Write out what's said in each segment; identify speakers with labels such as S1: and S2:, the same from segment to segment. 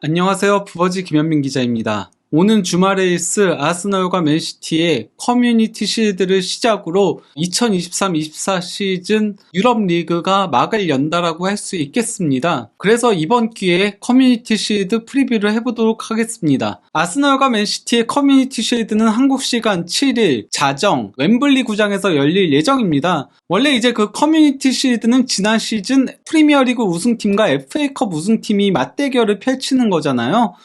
S1: 안녕하세요. 부버지 김현민 기자입니다. 오는 주말에 있을 아스널과 맨시티의 커뮤니티 실드를 시작으로 2023-24 시즌 유럽 리그가 막을 연다라고 할 수 있겠습니다. 그래서 이번 기회에 커뮤니티 실드 프리뷰를 해보도록 하겠습니다. 아스널과 맨시티의 커뮤니티 실드는 한국 시간 7일 자정 웸블리 구장에서 열릴 예정입니다. 원래 이제 그 커뮤니티 실드는 지난 시즌 프리미어리그 우승팀과 FA컵 우승팀이 맞대결을 펼치는 거잖아요.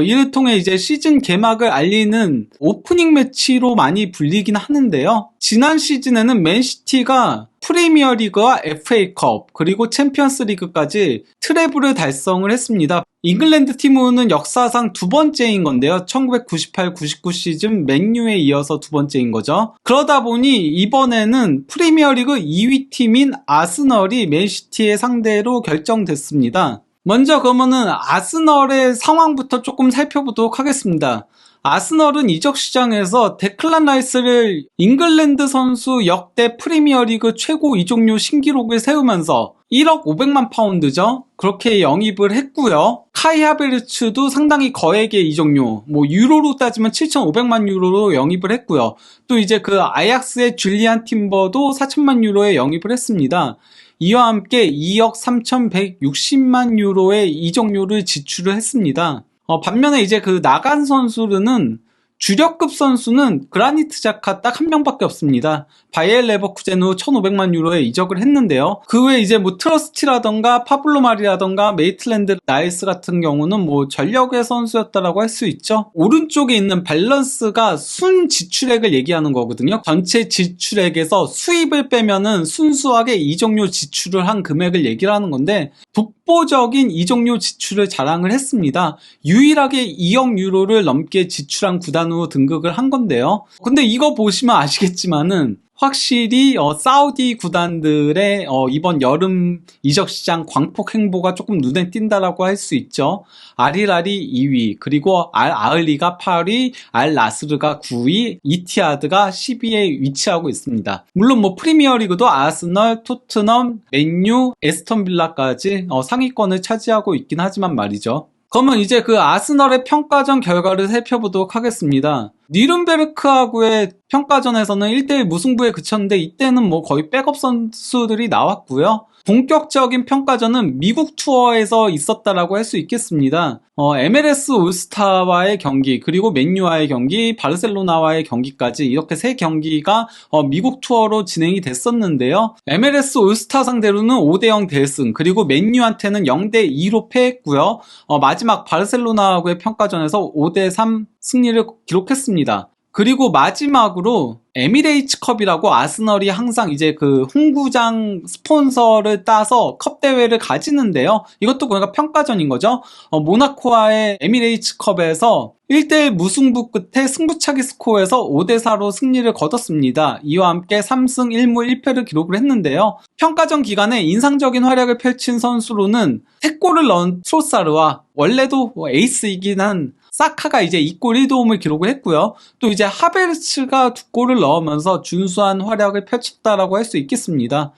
S1: 이를 통해 이제 시즌 개막을 알리는 오프닝 매치로 많이 불리긴 하는데요. 지난 시즌에는 맨시티가 프리미어리그와 FA컵 그리고 챔피언스리그까지 트래블을 달성을 했습니다. 잉글랜드 팀은 역사상 두 번째인 건데요. 1998-99 시즌 맨유에 이어서 두 번째인 거죠. 그러다 보니 이번에는 프리미어리그 2위 팀인 아스널이 맨시티의 상대로 결정됐습니다. 먼저 그러면은 아스널의 상황부터 조금 살펴보도록 하겠습니다. 아스널은 이적 시장에서 데클란 라이스를 잉글랜드 선수 역대 프리미어리그 최고 이적료 신기록을 세우면서 1억 500만 파운드죠. 그렇게 영입을 했고요. 카이 하베르츠도 상당히 거액의 이적료, 유로로 따지면 7,500만 유로로 영입을 했고요. 또 이제 그 아약스의 줄리안 팀버도 4천만 유로에 영입을 했습니다. 이와 함께 2억 3,160만 유로의 이적료를 지출을 했습니다. 반면에 이제 그 나간 선수는 주력급 선수는 그라니트 자카 딱 한 명밖에 없습니다. 바이엘 레버쿠젠으로 1,500만 유로에 이적을 했는데요. 그 외에 이제 트러스티라던가 파블로 마리라던가 메이틀랜드 나이스 같은 경우는 전력의 선수였다라고 할 수 있죠. 오른쪽에 있는 밸런스가 순 지출액을 얘기하는 거거든요. 전체 지출액에서 수입을 빼면은 순수하게 이적료 지출을 한 금액을 얘기를 하는 건데 독보적인 이적료 지출을 자랑을 했습니다. 유일하게 2억 유로를 넘게 지출한 구단으로 등극을 한 건데요. 근데 이거 보시면 아시겠지만은 확실히 사우디 구단들의 이번 여름 이적 시장 광폭 행보가 조금 눈에 띈다라고 할 수 있죠. 알히랄이 2위, 그리고 알 아흘리가 8위, 알 나스르가 9위, 이티하드가 10위에 위치하고 있습니다. 물론 프리미어리그도 아스널, 토트넘, 맨유, 에스턴 빌라까지 상위권을 차지하고 있긴 하지만 말이죠. 그러면 이제 그 아스널의 평가전 결과를 살펴보도록 하겠습니다. 니른베르크하고의 평가전에서는 1대1 무승부에 그쳤는데 이때는 거의 백업 선수들이 나왔고요. 본격적인 평가전은 미국 투어에서 있었다라고 할 수 있겠습니다. MLS 올스타와의 경기, 그리고 맨유와의 경기, 바르셀로나와의 경기까지 이렇게 세 경기가 미국 투어로 진행이 됐었는데요. MLS 올스타 상대로는 5대0 대승, 그리고 맨유한테는 0대2로 패했고요. 마지막 바르셀로나하고의 평가전에서 5대3 승리를 기록했습니다. 그리고 마지막으로 에미레이츠컵이라고 아스널이 항상 이제 그 홍구장 스폰서를 따서 컵 대회를 가지는데요. 이것도 그러니까 평가전인 거죠. 모나코와의 에미레이츠컵에서 1대1 무승부 끝에 승부차기 스코어에서 5대4로 승리를 거뒀습니다. 이와 함께 3승 1무 1패를 기록을 했는데요. 평가전 기간에 인상적인 활약을 펼친 선수로는 3골을 넣은 트로사르와 원래도 에이스이긴 한 사카가 이제 2골 1도움을 기록을 했고요. 또 이제 하베르츠가 2골을 넣으면서 준수한 활약을 펼쳤다라고 할 수 있겠습니다.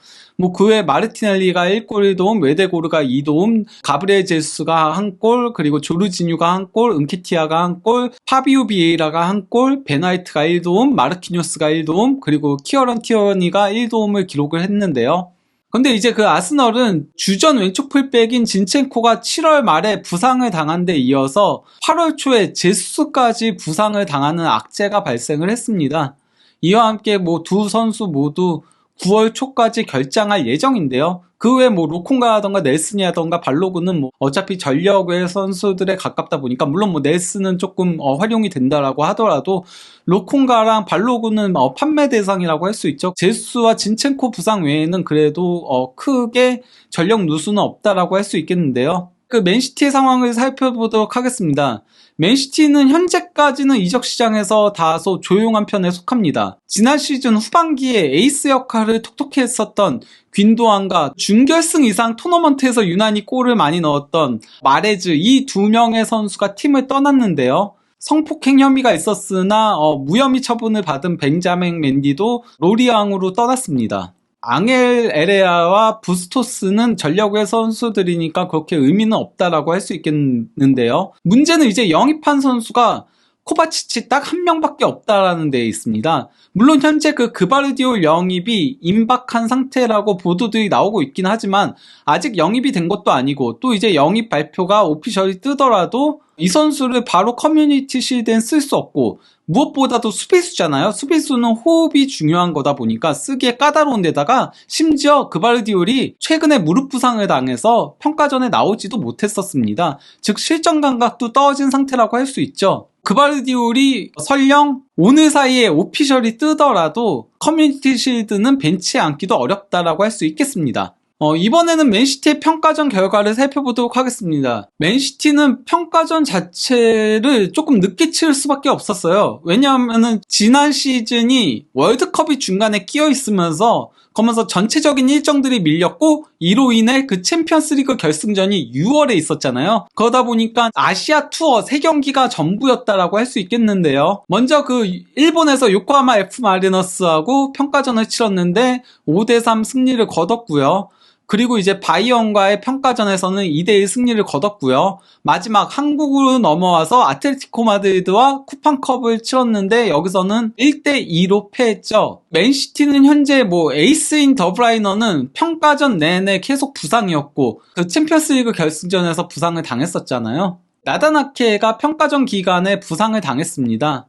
S1: 그 외에 마르티넬리가 1골 1도움, 웨데고르가 2도움, 가브리엘 제수가 1골, 그리고 조르지뉴가 1골, 은케티아가 1골, 파비오 비에이라가 1골, 베나이트가 1도움, 마르키뇨스가 1도움, 그리고 키어런 티어니가 1도움을 기록을 했는데요. 근데 이제 그 아스널은 주전 왼쪽 풀백인 진첸코가 7월 말에 부상을 당한 데 이어서 8월 초에 제수스까지 부상을 당하는 악재가 발생을 했습니다. 이와 함께 두 선수 모두 9월 초까지 결장할 예정인데요. 그 외에 로콩가라던가 넬슨이라던가 발로그는 어차피 전력의 선수들에 가깝다 보니까 물론 넬슨은 조금 활용이 된다라고 하더라도 로콩가랑 발로그는 판매 대상이라고 할 수 있죠. 제수와 진첸코 부상 외에는 그래도 크게 전력 누수는 없다라고 할 수 있겠는데요. 그 맨시티의 상황을 살펴보도록 하겠습니다. 맨시티는 현재까지는 이적 시장에서 다소 조용한 편에 속합니다. 지난 시즌 후반기에 에이스 역할을 톡톡히 했었던 귄도안과 준결승 이상 토너먼트에서 유난히 골을 많이 넣었던 마레즈, 이 두 명의 선수가 팀을 떠났는데요. 성폭행 혐의가 있었으나 무혐의 처분을 받은 벤자민 맨디도 로리앙으로 떠났습니다. 앙헬 에레아와 부스토스는 전력외 선수들이니까 그렇게 의미는 없다라고 할 수 있겠는데요. 문제는 이제 영입한 선수가 코바치치 딱 한 명밖에 없다라는 데에 있습니다. 물론 현재 그 그바르디올 영입이 임박한 상태라고 보도들이 나오고 있긴 하지만 아직 영입이 된 것도 아니고 또 이제 영입 발표가 오피셜이 뜨더라도 이 선수를 바로 커뮤니티 실드엔 쓸 수 없고 무엇보다도 수비수잖아요. 수비수는 호흡이 중요한 거다 보니까 쓰기에 까다로운 데다가 심지어 그바르디올이 최근에 무릎 부상을 당해서 평가전에 나오지도 못했었습니다. 즉 실전 감각도 떨어진 상태라고 할 수 있죠. 그바르디올이 설령 오늘 사이에 오피셜이 뜨더라도 커뮤니티 실드는 벤치에 앉기도 어렵다라고 할 수 있겠습니다. 이번에는 맨시티의 평가전 결과를 살펴보도록 하겠습니다. 맨시티는 평가전 자체를 조금 늦게 치를 수밖에 없었어요. 왜냐하면은 지난 시즌이 월드컵이 중간에 끼어 있으면서 그러면서 전체적인 일정들이 밀렸고 이로 인해 그 챔피언스리그 결승전이 6월에 있었잖아요. 그러다 보니까 아시아 투어 3경기가 전부였다라고 할 수 있겠는데요. 먼저 그 일본에서 요코하마 F 마리너스하고 평가전을 치렀는데 5대3 승리를 거뒀고요. 그리고 이제 바이언과의 평가전에서는 2대1 승리를 거뒀고요. 마지막 한국으로 넘어와서 아틀레티코 마드리드와 쿠팡컵을 치렀는데 여기서는 1대2로 패했죠. 맨시티는 현재 에이스인 더브라이너는 평가전 내내 계속 부상이었고 그 챔피언스리그 결승전에서 부상을 당했었잖아요. 나다나케가 평가전 기간에 부상을 당했습니다.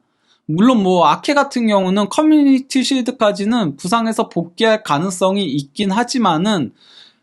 S1: 물론 아케 같은 경우는 커뮤니티 실드까지는 부상해서 복귀할 가능성이 있긴 하지만은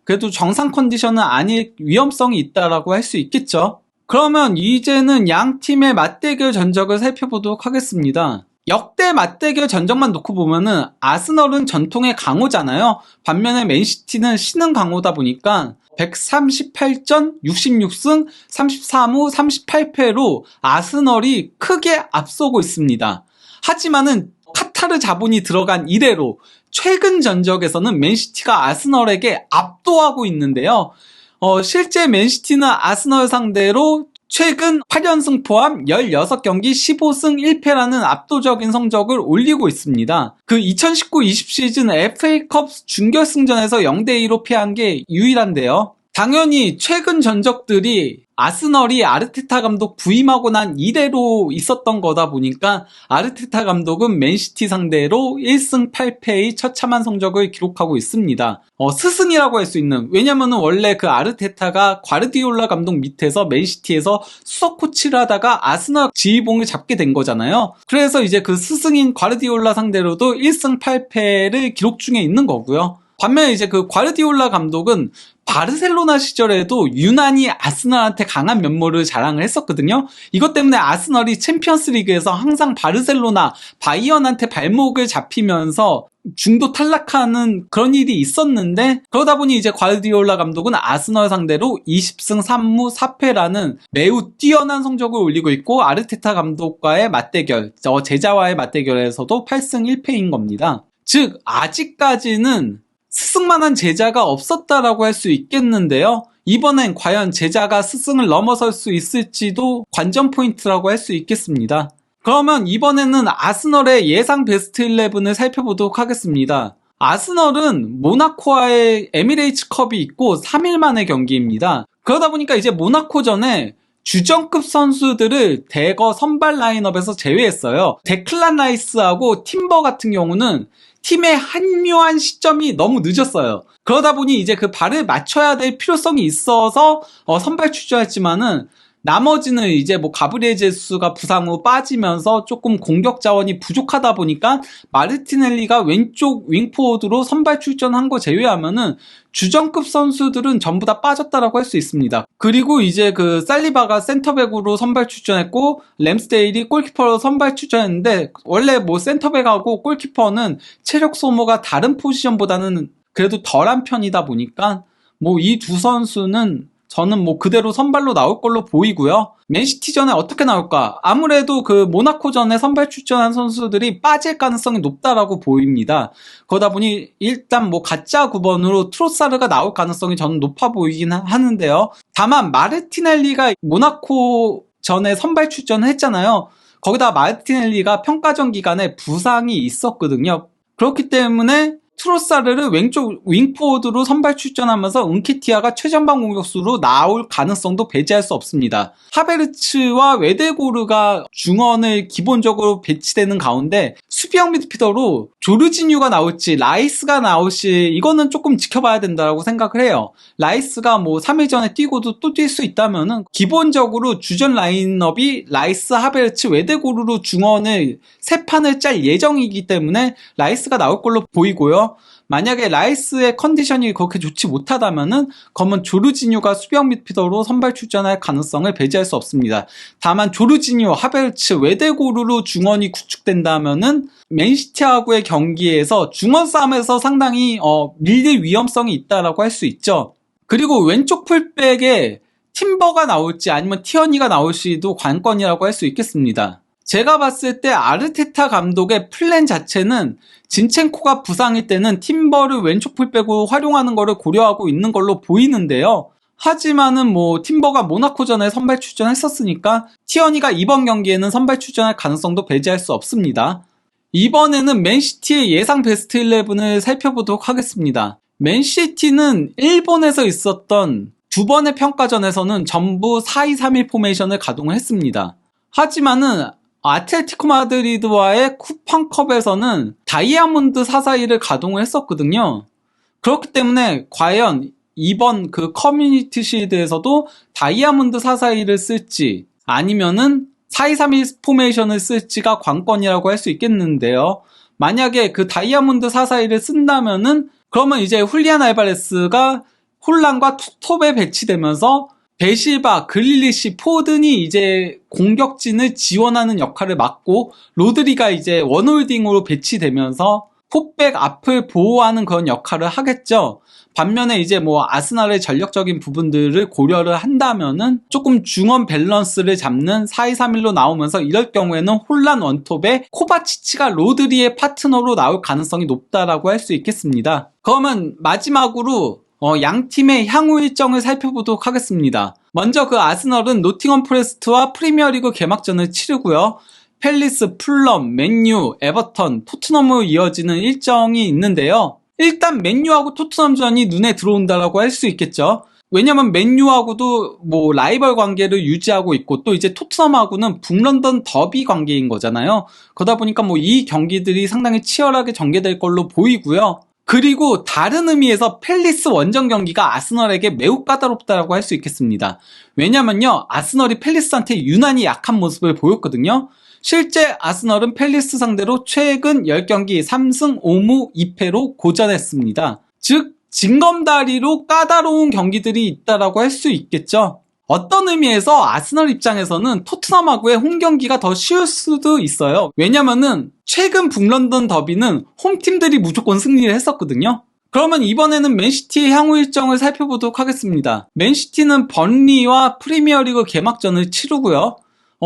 S1: 그래도 정상 컨디션은 아닐 위험성이 있다라고 할 수 있겠죠. 그러면 이제는 양 팀의 맞대결 전적을 살펴보도록 하겠습니다. 역대 맞대결 전적만 놓고 보면은 아스널은 전통의 강호잖아요. 반면에 맨시티는 신흥 강호다 보니까 138전 66승 33무 38패로 아스널이 크게 앞서고 있습니다. 하지만은 카타르 자본이 들어간 이래로 최근 전적에서는 맨시티가 아스널에게 압도하고 있는데요. 실제 맨시티는 아스널 상대로 최근 8연승 포함 16경기 15승 1패라는 압도적인 성적을 올리고 있습니다. 그 2019-20 시즌 FA컵 준결승전에서 0대2로 패한 게 유일한데요. 당연히 최근 전적들이 아스널이 아르테타 감독 부임하고 난 이래로 있었던 거다 보니까 아르테타 감독은 맨시티 상대로 1승 8패의 처참한 성적을 기록하고 있습니다. 스승이라고 할 수 있는, 왜냐면은 원래 그 아르테타가 과르디올라 감독 밑에서 맨시티에서 수석 코치를 하다가 아스널 지휘봉을 잡게 된 거잖아요. 그래서 이제 그 스승인 과르디올라 상대로도 1승 8패를 기록 중에 있는 거고요. 반면에 이제 그 과르디올라 감독은 바르셀로나 시절에도 유난히 아스널한테 강한 면모를 자랑을 했었거든요. 이것 때문에 아스널이 챔피언스 리그에서 항상 바르셀로나, 바이언한테 발목을 잡히면서 중도 탈락하는 그런 일이 있었는데, 그러다 보니 이제 과르디올라 감독은 아스널 상대로 20승 3무 4패라는 매우 뛰어난 성적을 올리고 있고, 아르테타 감독과의 맞대결, 제자와의 맞대결에서도 8승 1패인 겁니다. 즉 아직까지는 스승만한 제자가 없었다라고 할 수 있겠는데요. 이번엔 과연 제자가 스승을 넘어설 수 있을지도 관전 포인트라고 할 수 있겠습니다. 그러면 이번에는 아스널의 예상 베스트 11을 살펴보도록 하겠습니다. 아스널은 모나코와의 에미레이츠컵이 있고 3일 만의 경기입니다. 그러다 보니까 이제 모나코전에 주전급 선수들을 대거 선발 라인업에서 제외했어요. 데클란 라이스하고 팀버 같은 경우는 팀에 합류한 시점이 너무 늦었어요. 그러다 보니 이제 그 발을 맞춰야 될 필요성이 있어서 선발 출전했지만은 나머지는 이제 가브리엘 제수가 부상 후 빠지면서 조금 공격 자원이 부족하다 보니까 마르티넬리가 왼쪽 윙포워드로 선발 출전한 거 제외하면은 주전급 선수들은 전부 다 빠졌다라고 할 수 있습니다. 그리고 이제 그 살리바가 센터백으로 선발 출전했고 램스데일이 골키퍼로 선발 출전했는데 원래 센터백하고 골키퍼는 체력 소모가 다른 포지션보다는 그래도 덜한 편이다 보니까 이 두 선수는 저는 그대로 선발로 나올 걸로 보이고요. 맨시티전에 어떻게 나올까? 아무래도 그 모나코전에 선발 출전한 선수들이 빠질 가능성이 높다라고 보입니다. 그러다 보니 일단 가짜 9번으로 트로사르가 나올 가능성이 저는 높아 보이긴 하는데요. 다만 마르티넬리가 모나코전에 선발 출전을 했잖아요. 거기다 마르티넬리가 평가전 기간에 부상이 있었거든요. 그렇기 때문에 트로사르를 왼쪽 윙포워드로 선발 출전하면서 은케티아가 최전방 공격수로 나올 가능성도 배제할 수 없습니다. 하베르츠와 웨데고르가 중원을 기본적으로 배치되는 가운데 수비형 미드필더로 조르지뉴가 나올지 라이스가 나올지 이거는 조금 지켜봐야 된다고 생각을 해요. 라이스가 뭐 3일 전에 뛰고도 또 뛸 수 있다면은 기본적으로 주전 라인업이 라이스, 하베르츠, 웨데고르로 중원을 세 판을 짤 예정이기 때문에 라이스가 나올 걸로 보이고요. 만약에 라이스의 컨디션이 그렇게 좋지 못하다면은 그러면 조르지뉴가 수비형 미드필더로 선발 출전할 가능성을 배제할 수 없습니다. 다만 조르지뉴, 하베르츠, 웨데고르로 중원이 구축된다면은 맨시티하고의 경기에서 중원 싸움에서 상당히 밀릴 위험성이 있다라고 할 수 있죠. 그리고 왼쪽 풀백에 팀버가 나올지 아니면 티어니가 나올지도 관건이라고 할 수 있겠습니다. 제가 봤을 때 아르테타 감독의 플랜 자체는 진첸코가 부상일 때는 팀버를 왼쪽 풀백으로 활용하는 것을 고려하고 있는 걸로 보이는데요. 하지만은 뭐 팀버가 모나코전에 선발 출전했었으니까 티어니가 이번 경기에는 선발 출전할 가능성도 배제할 수 없습니다. 이번에는 맨시티의 예상 베스트 11을 살펴보도록 하겠습니다. 맨시티는 일본에서 있었던 두 번의 평가전에서는 전부 4-2-3-1 포메이션을 가동을 했습니다. 하지만은 아틀레티코 마드리드와의 쿠팡컵에서는 다이아몬드 4-4-2를 가동을 했었거든요. 그렇기 때문에 과연 이번 그 커뮤니티 실드에서도 다이아몬드 4-4-2를 쓸지 아니면은 4-2-3-1 포메이션을 쓸지가 관건이라고 할 수 있겠는데요. 만약에 그 다이아몬드 4-4-2를 쓴다면은 그러면 이제 훌리안 알바레스가 홀란과 투톱에 배치되면서 베실바, 그릴리시, 포든이 이제 공격진을 지원하는 역할을 맡고 로드리가 이제 원홀딩으로 배치되면서 포백 앞을 보호하는 그런 역할을 하겠죠. 반면에 이제 뭐 아스날의 전력적인 부분들을 고려를 한다면은 조금 중원 밸런스를 잡는 4-2-3-1로 나오면서 이럴 경우에는 홀란 원톱에 코바치치가 로드리의 파트너로 나올 가능성이 높다라고 할 수 있겠습니다. 그러면 마지막으로 양 팀의 향후 일정을 살펴보도록 하겠습니다. 먼저 그 아스널은 노팅엄 포레스트와 프리미어리그 개막전을 치르고요. 팰리스, 풀럼, 맨유, 에버턴, 토트넘으로 이어지는 일정이 있는데요. 일단 맨유하고 토트넘전이 눈에 들어온다라고 할 수 있겠죠. 왜냐면 맨유하고도 뭐 라이벌 관계를 유지하고 있고 또 이제 토트넘하고는 북런던 더비 관계인 거잖아요. 그러다 보니까 뭐 이 경기들이 상당히 치열하게 전개될 걸로 보이고요. 그리고 다른 의미에서 팰리스 원정 경기가 아스널에게 매우 까다롭다고 할 수 있겠습니다. 왜냐면요, 아스널이 팰리스한테 유난히 약한 모습을 보였거든요. 실제 아스널은 팰리스 상대로 최근 10경기 3승 5무 2패로 고전했습니다. 즉 징검다리로 까다로운 경기들이 있다라고 할 수 있겠죠. 어떤 의미에서 아스널 입장에서는 토트넘하고의 홈경기가 더 쉬울 수도 있어요. 왜냐면은 최근 북런던 더비는 홈팀들이 무조건 승리를 했었거든요. 그러면 이번에는 맨시티의 향후 일정을 살펴보도록 하겠습니다. 맨시티는 번리와 프리미어리그 개막전을 치르고요.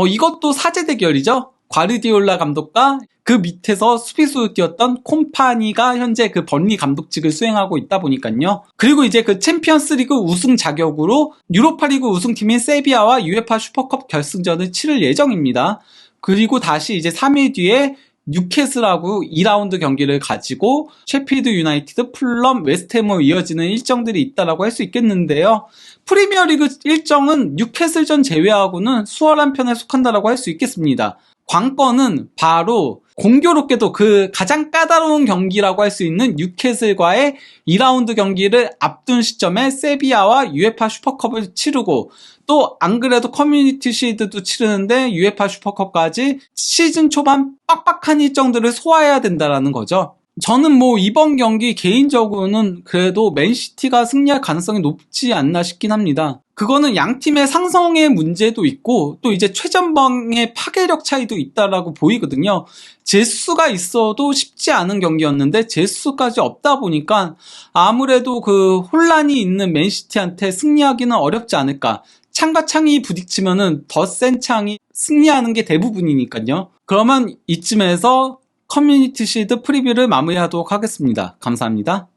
S1: 이것도 사제 대결이죠. 과르디올라 감독과 그 밑에서 수비수로 뛰었던 콤파니가 현재 그 번리 감독직을 수행하고 있다 보니까요. 그리고 이제 그 챔피언스리그 우승 자격으로 유로파리그 우승팀인 세비야와 UEFA 슈퍼컵 결승전을 치를 예정입니다. 그리고 다시 이제 3일 뒤에 뉴캐슬하고 2라운드 경기를 가지고 셰필드 유나이티드, 풀럼, 웨스트햄으로 이어지는 일정들이 있다라고 할 수 있겠는데요. 프리미어리그 일정은 뉴캐슬전 제외하고는 수월한 편에 속한다라고 할 수 있겠습니다. 관건은 바로 공교롭게도 그 가장 까다로운 경기라고 할 수 있는 뉴캐슬과의 2라운드 경기를 앞둔 시점에 세비야와 UEFA 슈퍼컵을 치르고 또 안 그래도 커뮤니티 실드도 치르는데 UEFA 슈퍼컵까지 시즌 초반 빡빡한 일정들을 소화해야 된다라는 거죠. 저는 뭐 이번 경기 개인적으로는 그래도 맨시티가 승리할 가능성이 높지 않나 싶긴 합니다. 그거는 양 팀의 상성의 문제도 있고 또 이제 최전방의 파괴력 차이도 있다라고 보이거든요. 제수가 있어도 쉽지 않은 경기였는데 제수까지 없다 보니까 아무래도 그 혼란이 있는 맨시티한테 승리하기는 어렵지 않을까. 창과 창이 부딪히면은 더 센 창이 승리하는 게 대부분이니까요. 그러면 이쯤에서 커뮤니티 실드 프리뷰를 마무리하도록 하겠습니다. 감사합니다.